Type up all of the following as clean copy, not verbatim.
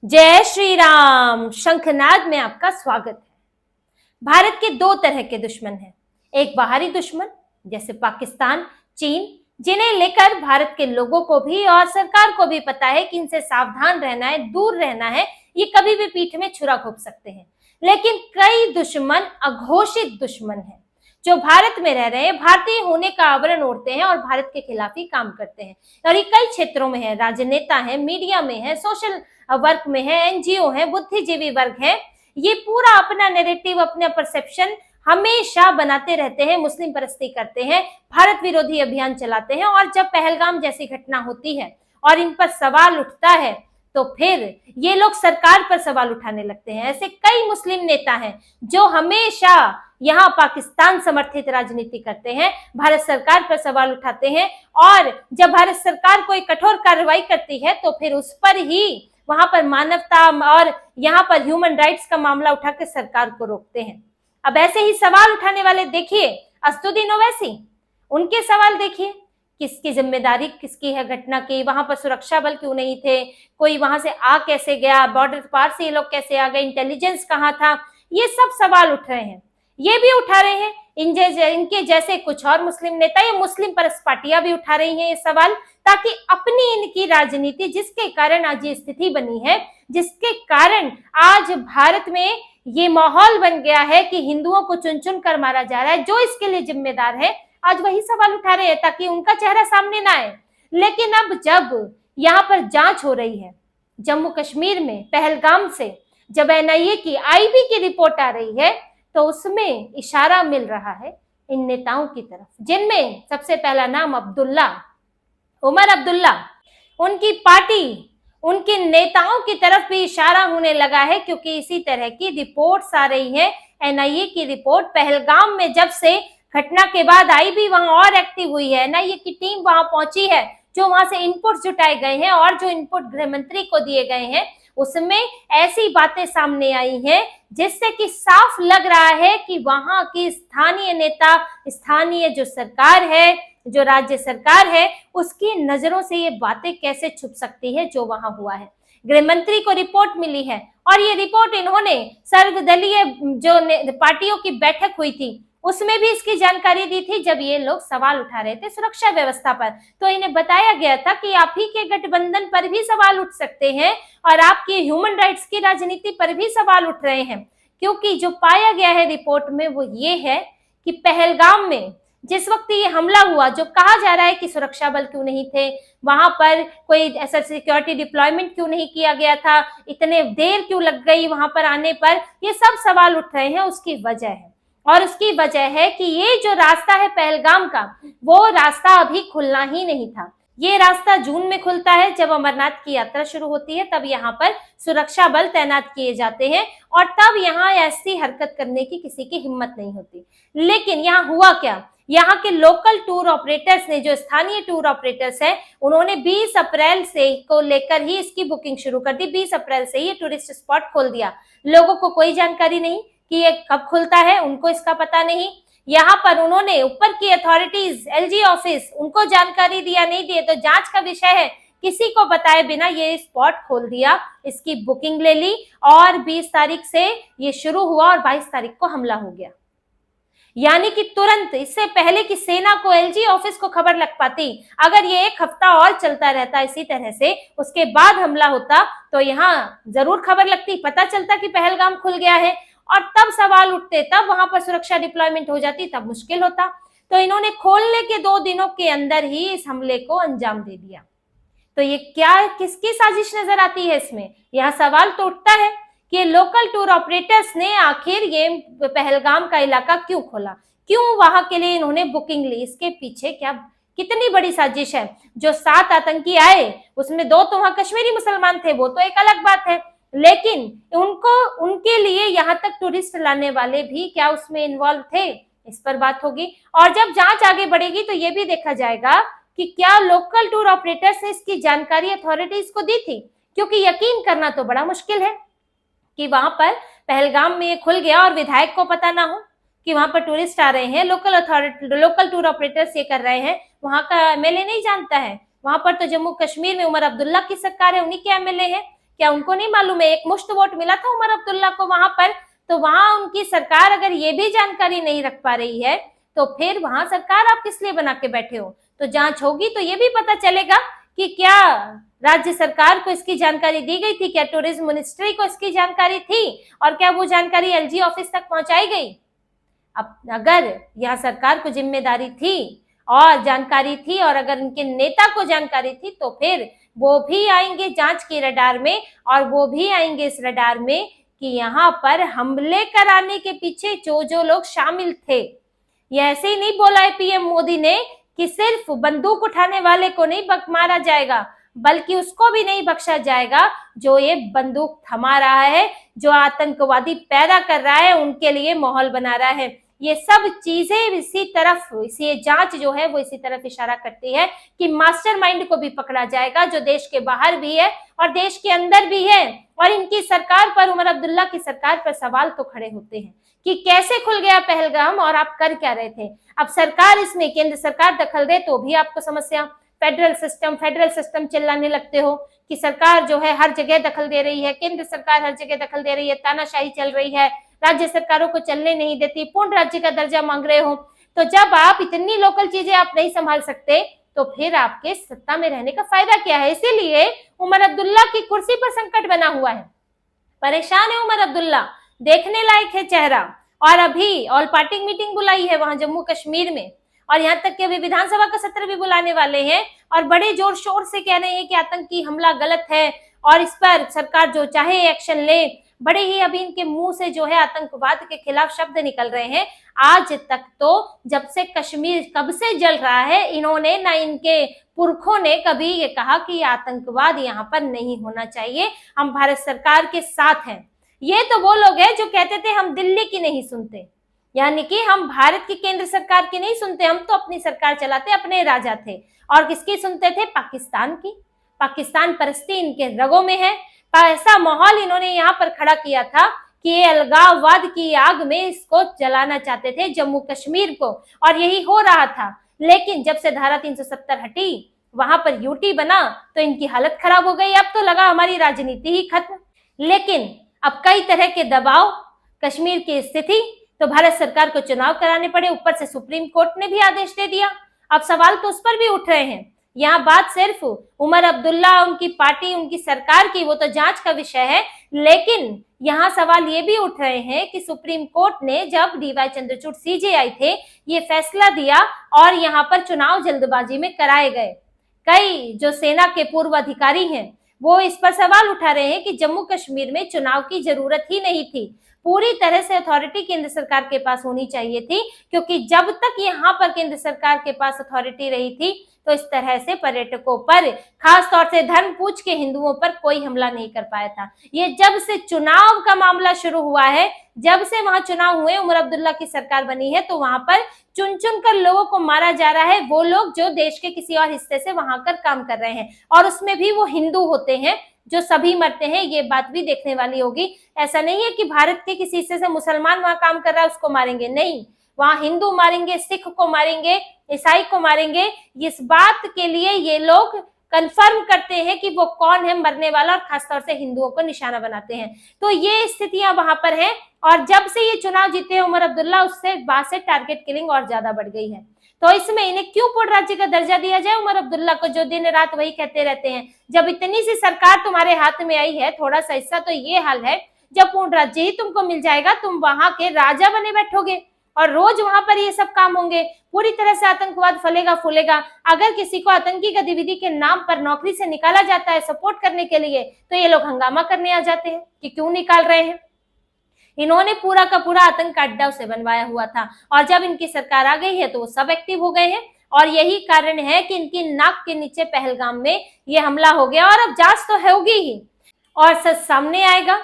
जय श्री राम। शंखनाद में आपका स्वागत है। भारत के दो तरह के दुश्मन हैं। एक बाहरी दुश्मन जैसे पाकिस्तान, चीन, जिन्हें लेकर भारत के लोगों को भी और सरकार को भी पता है कि इनसे सावधान रहना है, दूर रहना है, ये कभी भी पीठ में छुरा घोंप सकते हैं। लेकिन कई दुश्मन अघोषित दुश्मन हैं जो भारत में रह रहे हैं, भारतीय होने का आवरण ओढ़ते हैं और भारत के खिलाफ ही काम करते हैं। और ये कई क्षेत्रों में है, राजनेता है, मीडिया में है, सोशल वर्क में है, एनजीओ है, बुद्धिजीवी वर्ग है। ये पूरा अपना नैरेटिव, अपना परसेप्शन हमेशा बनाते रहते हैं, मुस्लिम परस्ती करते हैं, भारत विरोधी अभियान चलाते हैं। और जब पहलगाम जैसी घटना होती है और इन पर सवाल उठता है तो फिर ये लोग सरकार पर सवाल उठाने लगते हैं। ऐसे कई मुस्लिम नेता हैं जो हमेशा यहाँ पाकिस्तान समर्थित राजनीति करते हैं, भारत सरकार पर सवाल उठाते हैं, और जब भारत सरकार कोई कठोर कार्रवाई करती है तो फिर उस पर ही वहां पर मानवता और यहाँ पर ह्यूमन राइट्स का मामला उठाकर सरकार को रोकते हैं। अब ऐसे ही सवाल उठाने वाले देखिए असदुद्दीन ओवैसी, उनके सवाल देखिए, किसकी जिम्मेदारी किसकी है घटना की, वहां पर सुरक्षा बल क्यों नहीं थे, कोई वहां से आ कैसे गया, बॉर्डर पार से ये लोग कैसे आ गए, इंटेलिजेंस कहाँ था, ये सब सवाल उठ रहे हैं। ये भी उठा रहे हैं इनके जैसे कुछ और मुस्लिम नेता या मुस्लिम परस्त पार्टियां भी उठा रही हैं ये सवाल, ताकि अपनी इनकी राजनीति, जिसके कारण आज ये स्थिति बनी है, जिसके कारण आज भारत में ये माहौल बन गया है कि हिंदुओं को चुन चुन कर मारा जा रहा है, जो इसके लिए जिम्मेदार है, आज वही सवाल उठा रहे हैं ताकि उनका चेहरा सामने ना आए। लेकिन अब जब यहाँ पर जांच हो रही है जम्मू कश्मीर में पहलगाम से, जब एनआईए की आईबी की रिपोर्ट आ रही है, तो उसमें इशारा मिल रहा है इन नेताओं की तरफ, जिनमें सबसे पहला नाम उमर अब्दुल्ला, उनकी पार्टी, उनके नेताओं की तरफ भी इशारा होने लगा है, क्योंकि इसी तरह की रिपोर्ट्स आ रही है। एनआईए की रिपोर्ट पहलगाम में जब से घटना के बाद आई भी वहां और एक्टिव हुई है, एनआईए की टीम वहां पहुंची है, जो वहां से इनपुट जुटाए गए हैं और जो इनपुट गृह मंत्री को दिए गए हैं, उसमें ऐसी बातें सामने आई हैं जिससे कि साफ लग रहा है कि वहां की स्थानीय नेता, स्थानीय जो सरकार है, जो राज्य सरकार है, उसकी नजरों से ये बातें कैसे छुप सकती है जो वहां हुआ है। गृह मंत्री को रिपोर्ट मिली है और ये रिपोर्ट इन्होंने सर्वदलीय जो पार्टियों की बैठक हुई थी उसमें भी इसकी जानकारी दी थी, जब ये लोग सवाल उठा रहे थे सुरक्षा व्यवस्था पर। तो इन्हें बताया गया था कि आप ही के गठबंधन पर भी सवाल उठ सकते हैं और आपकी ह्यूमन राइट्स की राजनीति पर भी सवाल उठ रहे हैं, क्योंकि जो पाया गया है रिपोर्ट में वो ये है कि पहलगाम में जिस वक्त ये हमला हुआ, जो कहा जा रहा है कि सुरक्षा बल क्यों नहीं थे वहां पर, कोई ऐसा सिक्योरिटी डिप्लॉयमेंट क्यों नहीं किया गया था, इतने देर क्यों लग गई वहां पर आने पर, ये सब सवाल उठ रहे हैं। उसकी वजह है, और उसकी वजह है कि ये जो रास्ता है पहलगाम का, वो रास्ता अभी खुलना ही नहीं था। ये रास्ता जून में खुलता है, जब अमरनाथ की यात्रा शुरू होती है, तब यहाँ पर सुरक्षा बल तैनात किए जाते हैं और तब यहाँ ऐसी हरकत करने की किसी की हिम्मत नहीं होती। लेकिन यहाँ हुआ क्या, यहाँ के लोकल टूर ऑपरेटर्स ने, जो स्थानीय टूर ऑपरेटर्स हैं, उन्होंने 20 अप्रैल से को लेकर ही इसकी बुकिंग शुरू कर दी। 20 अप्रैल से ये टूरिस्ट स्पॉट खोल दिया। लोगों को कोई जानकारी नहीं कि ये कब खुलता है, उनको इसका पता नहीं। यहाँ पर उन्होंने ऊपर की अथॉरिटीज, एलजी ऑफिस, उनको जानकारी दिया नहीं दिए तो जांच का विषय है, किसी को बताए बिना ये स्पॉट खोल दिया, इसकी बुकिंग ले ली और 20 तारीख से ये शुरू हुआ और 22 तारीख को हमला हो गया। यानी कि तुरंत, इससे पहले कि सेना को, एलजी ऑफिस को खबर लग पाती, अगर ये एक हफ्ता और चलता रहता इसी तरह से, उसके बाद हमला होता, तो यहाँ जरूर खबर लगती, पता चलता कि पहलगाम खुल गया है, और तब सवाल उठते, तब वहां पर सुरक्षा डिप्लॉयमेंट हो जाती, तब मुश्किल होता। तो इन्होंने खोलने के 2 दिनों के अंदर ही इस हमले को अंजाम दे दिया। तो ये क्या, किसकी साजिश नजर आती है इसमें? यह सवाल तो उठता है कि लोकल टूर ऑपरेटर्स ने आखिर ये पहलगाम का इलाका क्यों खोला, क्यों वहां के लिए इन्होंने बुकिंग ली, इसके पीछे क्या, कितनी बड़ी साजिश है? जो 7 आतंकी आए उसमें 2 तो वहां कश्मीरी मुसलमान थे, वो तो एक अलग बात है, लेकिन उनके लिए यहाँ तक टूरिस्ट लाने वाले भी क्या उसमें इन्वॉल्व थे, इस पर बात होगी। और जब जांच आगे बढ़ेगी तो ये भी देखा जाएगा कि क्या लोकल टूर ऑपरेटर्स ने इसकी जानकारी अथॉरिटीज को दी थी, क्योंकि यकीन करना तो बड़ा मुश्किल है कि वहां पर पहलगाम में ये खुल गया और विधायक को पता ना हो कि वहां पर टूरिस्ट आ रहे हैं, लोकल टूर ऑपरेटर्स ये कर रहे हैं, वहां का एमएलए नहीं जानता है। वहां पर तो जम्मू कश्मीर में उमर अब्दुल्ला की सरकार है, उन्हीं के एमएलए है। क्या उनको नहीं मालूम है? एक मुश्त वोट मिला था उमर अब्दुल्ला को वहां पर, तो वहां उनकी सरकार अगर ये भी जानकारी नहीं रख पा रही है तो फिर वहां सरकार आप किस लिए बना के बैठे हो? तो जांच होगी तो ये भी पता चलेगा कि क्या राज्य सरकार को इसकी जानकारी दी गई थी, क्या टूरिज्म मिनिस्ट्री को इसकी जानकारी थी, और क्या वो जानकारी एलजी ऑफिस तक पहुंचाई गई? अब अगर यह सरकार को जिम्मेदारी थी और जानकारी थी और अगर उनके नेता को जानकारी थी तो फिर वो भी आएंगे जांच की रडार में, और वो भी आएंगे इस रडार में कि यहाँ पर हमले कराने के पीछे जो जो लोग शामिल थे। ये ऐसे ही नहीं बोला है पीएम मोदी ने कि सिर्फ बंदूक उठाने वाले को नहीं मारा जाएगा, बल्कि उसको भी नहीं बख्शा जाएगा जो ये बंदूक थमा रहा है, जो आतंकवादी पैदा कर रहा है, उनके लिए माहौल बना रहा है। ये सब चीजें इसी तरफ, ये जांच जो है वो इसी तरफ इशारा करती है कि मास्टरमाइंड को भी पकड़ा जाएगा, जो देश के बाहर भी है और देश के अंदर भी है। और इनकी सरकार पर, उमर अब्दुल्ला की सरकार पर सवाल तो खड़े होते हैं कि कैसे खुल गया पहलगाम और आप कर क्या रहे थे? अब सरकार, इसमें केंद्र सरकार दखल दे तो भी आपको समस्या। फेडरल सिस्टम चिल्लाने लगते हो कि सरकार जो है हर जगह दखल दे रही है, केंद्र सरकार हर जगह दखल दे रही है, तानाशाही चल रही है, राज्य सरकारों को चलने नहीं देती, पूर्ण राज्य का दर्जा मांग रहे हो। तो जब आप इतनी लोकल चीजें आप नहीं संभाल सकते तो फिर आपके सत्ता में रहने का फायदा क्या है? इसीलिए उमर अब्दुल्ला की कुर्सी पर संकट बना हुआ है। परेशान है उमर अब्दुल्ला, देखने लायक है चेहरा। और अभी ऑल पार्टी मीटिंग बुलाई है वहां जम्मू कश्मीर में, और यहाँ तक कि अभी विधानसभा का सत्र भी बुलाने वाले हैं और बड़े जोर शोर से कह रहे हैं कि आतंकी हमला गलत है और इस पर सरकार जो चाहे एक्शन ले। बड़े ही अभी इनके मुंह से जो है आतंकवाद के खिलाफ शब्द निकल रहे हैं। आज तक तो जब से कश्मीर कब से जल रहा है, इन्होंने ना इनके पुरखों ने कभी ये कहा कि आतंकवाद यहाँ पर नहीं होना चाहिए, हम भारत सरकार के साथ हैं। ये तो वो लोग हैं जो कहते थे हम दिल्ली की नहीं सुनते, यानी कि हम भारत की केंद्र सरकार की नहीं सुनते, हम तो अपनी सरकार चलाते, अपने राजा थे। और किसकी सुनते थे? पाकिस्तान की। पाकिस्तान परस्ती इनके रगों में है। ऐसा माहौल इन्होंने यहाँ पर खड़ा किया था कि ये अलगाववाद की आग में इसको जलाना चाहते थे, जम्मू कश्मीर को, और यही हो रहा था। लेकिन जब से धारा 370 हटी, वहां पर यूटी बना, तो इनकी हालत खराब हो गई। अब तो लगा हमारी राजनीति ही खत्म। लेकिन अब कई तरह के दबाव, कश्मीर की स्थिति, तो भारत सरकार को चुनाव कराने पड़े, ऊपर से सुप्रीम कोर्ट ने भी आदेश दे दिया। अब सवाल तो उस पर भी उठ रहे हैं। यहाँ बात सिर्फ उमर अब्दुल्ला, उनकी पार्टी, उनकी सरकार की, वो तो जांच का विषय है, लेकिन यहाँ सवाल ये भी उठ रहे हैं कि सुप्रीम कोर्ट ने जब डीवाई चंद्रचूड़ सीजेआई थे, ये फैसला दिया और यहाँ पर चुनाव जल्दबाजी में कराए गए। कई जो सेना के पूर्व अधिकारी हैं वो इस पर सवाल उठा रहे हैं कि जम्मू कश्मीर में चुनाव की जरूरत ही नहीं थी, पूरी तरह से अथॉरिटी केंद्र सरकार के पास होनी चाहिए थी, क्योंकि जब तक यहाँ पर केंद्र सरकार के पास अथॉरिटी रही थी तो इस तरह से पर्यटकों पर, खास तौर से धर्म पूछ के हिंदुओं पर कोई हमला नहीं कर पाया था। ये जब से चुनाव का मामला शुरू हुआ है, जब से वहां चुनाव हुए, उमर अब्दुल्ला की सरकार बनी है, तो वहां पर चुन चुन कर लोगों को मारा जा रहा है, वो लोग जो देश के किसी और हिस्से से वहां कर काम कर रहे हैं, और उसमें भी वो हिंदू होते हैं, जो सभी मरते हैं। ये बात भी देखने वाली होगी। ऐसा नहीं है कि भारत के किसी हिस्से से मुसलमान वहां काम कर रहा है उसको मारेंगे, नहीं, वहां हिंदू मारेंगे, सिख को मारेंगे, ईसाई को मारेंगे। इस बात के लिए ये लोग कंफर्म करते हैं कि वो कौन है मरने वाला, और खासतौर से हिंदुओं को निशाना बनाते हैं। तो ये स्थितियां वहां पर हैं, और जब से ये चुनाव जीते हैं उमर अब्दुल्ला, उससे बाद से टारगेट किलिंग और ज्यादा बढ़ गई है। तो इसमें इन्हें क्यों पूर्ण राज्य का दर्जा दिया जाए उमर अब्दुल्ला को, जो दिन रात वही कहते रहते हैं? जब इतनी सी सरकार तुम्हारे हाथ में आई है, थोड़ा सा हिस्सा तो ये हाल है, जब पूर्ण राज्य ही तुमको मिल जाएगा, तुम वहां के राजा बने बैठोगे और रोज वहां पर ये सब काम होंगे। पूरी तरह से आतंकवाद फलेगा फूलेगा। अगर किसी को आतंकी गतिविधि के नाम पर नौकरी से निकाला जाता है सपोर्ट करने के लिए, तो ये लोग हंगामा करने आ जाते हैं कि क्यों निकाल रहे हैं। इन्होंने पूरा का पूरा आतंक का अड्डा उसे बनवाया हुआ था, और जब इनकी सरकार आ गई है तो वो सब एक्टिव हो गए हैं, और यही कारण है कि इनकी नाक के नीचे पहलगाम में ये हमला हो गया। और अब जांच तो होगी ही, और सच सामने आएगा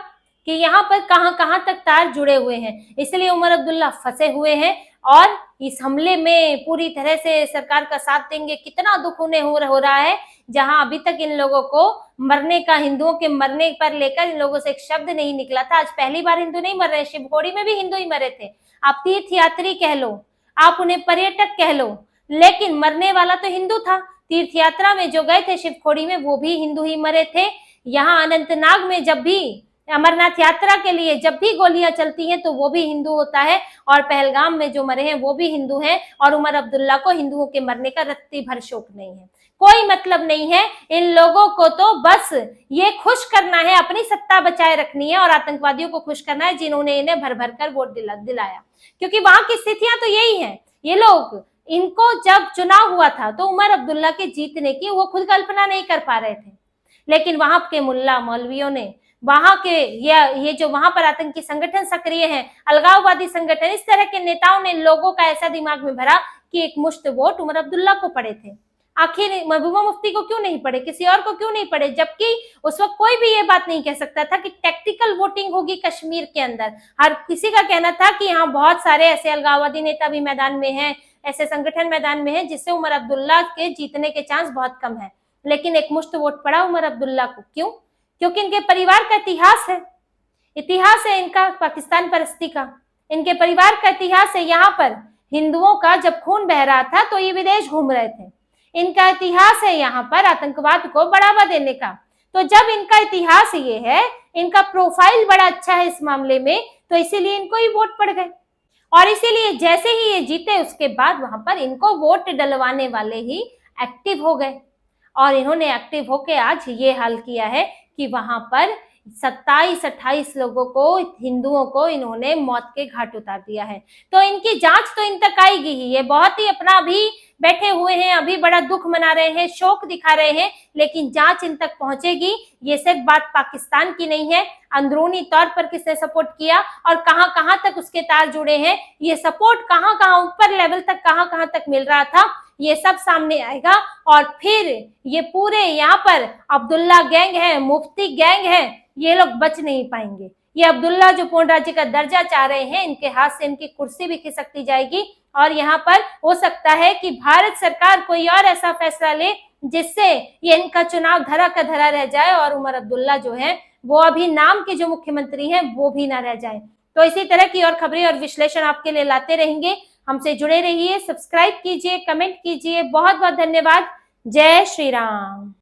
कि यहाँ पर कहां तक तार जुड़े हुए हैं। इसलिए उमर अब्दुल्ला फंसे हुए हैं, और इस हमले में पूरी तरह से सरकार का साथ देंगे। कितना दुख उन्हें हो रहा है, जहां अभी तक इन लोगों को मरने का, हिंदुओं के मरने पर लेकर इन लोगों से एक शब्द नहीं निकला था। आज पहली बार हिंदू नहीं मर रहे, शिवखोड़ी में भी हिंदू ही मरे थे। आप तीर्थ यात्री कह लो, आप उन्हें पर्यटक कह लो, लेकिन मरने वाला तो हिंदू था। तीर्थ यात्रा में जो गए थे शिवखोड़ी में, वो भी हिंदू ही मरे थे। यहाँ अनंतनाग में जब भी अमरनाथ यात्रा के लिए जब भी गोलियां चलती हैं तो वो भी हिंदू होता है, और पहलगाम में जो मरे हैं वो भी हिंदू हैं, और उमर अब्दुल्ला को हिंदुओं के मरने का रत्ती भर शौक नहीं है। कोई मतलब नहीं है। इन लोगों को तो बस ये खुश करना है, अपनी सत्ता बचाए रखनी है और आतंकवादियों को खुश करना है जिन्होंने इन्हें भर भर कर वोट दिलाया, क्योंकि वहां की स्थितियां तो यही है। ये लोग, इनको जब चुनाव हुआ था तो उमर अब्दुल्ला के जीतने की वो खुद कल्पना नहीं कर पा रहे थे, लेकिन वहां के मुल्ला मौलवियों ने, वहां के ये जो वहां पर आतंकी संगठन सक्रिय हैं, अलगाववादी संगठन, इस तरह के नेताओं ने लोगों का ऐसा दिमाग में भरा कि एक मुश्त वोट उमर अब्दुल्ला को पड़े थे। आखिर महबूबा मुफ्ती को क्यों नहीं पड़े, किसी और को क्यों नहीं पड़े? जबकि उस वक्त कोई भी ये बात नहीं कह सकता था कि टैक्टिकल वोटिंग होगी कश्मीर के अंदर। हर किसी का कहना था कि यहाँ बहुत सारे ऐसे अलगाववादी नेता भी मैदान में हैं, ऐसे संगठन मैदान में है जिससे उमर अब्दुल्ला के जीतने के चांस बहुत कम है। लेकिन एक मुश्त वोट पड़ा उमर अब्दुल्ला को। क्यों? क्योंकि इनके परिवार का इतिहास है, इतिहास है इनका पाकिस्तान परस्ती का। इनके परिवार का इतिहास है, यहाँ पर हिंदुओं का जब खून बह रहा था तो ये विदेश घूम रहे थे। इनका इतिहास है यहाँ पर आतंकवाद को बढ़ावा देने का। तो जब इनका इतिहास ये है, इनका प्रोफाइल बड़ा अच्छा है इस मामले में, तो इसीलिए इनको ही वोट पड़ गए। और इसीलिए जैसे ही ये जीते उसके बाद वहां पर इनको वोट डलवाने वाले ही एक्टिव हो गए, और इन्होंने एक्टिव होके आज ये हाल किया है कि वहां पर 27-28 लोगों को, हिंदुओं को इन्होंने मौत के घाट उतार दिया है। तो इनकी जांच तो इन तक आएगी ही। ये बहुत ही अपना अभी बैठे हुए हैं, अभी बड़ा दुख मना रहे हैं, शोक दिखा रहे हैं, लेकिन जांच इन तक पहुंचेगी। ये सिर्फ बात पाकिस्तान की नहीं है, अंदरूनी तौर पर किसने सपोर्ट किया और कहां कहां तक उसके तार जुड़े हैं, ये सपोर्ट कहां कहां ऊपर लेवल तक कहां कहां तक मिल रहा था, ये सब सामने आएगा। और फिर ये पूरे यहाँ पर अब्दुल्ला गैंग है, मुफ्ती गैंग है, ये लोग बच नहीं पाएंगे। ये अब्दुल्ला जो पूर्ण राज्य का दर्जा चाह रहे हैं, इनके हाथ से इनकी कुर्सी भी खिसकती जाएगी। और यहाँ पर हो सकता है कि भारत सरकार कोई और ऐसा फैसला ले जिससे ये इनका चुनाव धरा का धरा रह जाए और उमर अब्दुल्ला जो है वो अभी नाम के जो मुख्यमंत्री हैं वो भी ना रह जाए। तो इसी तरह की और खबरें और विश्लेषण आपके लिए लाते रहेंगे। हमसे जुड़े रहिए, सब्सक्राइब कीजिए, कमेंट कीजिए। बहुत बहुत धन्यवाद। जय श्री राम।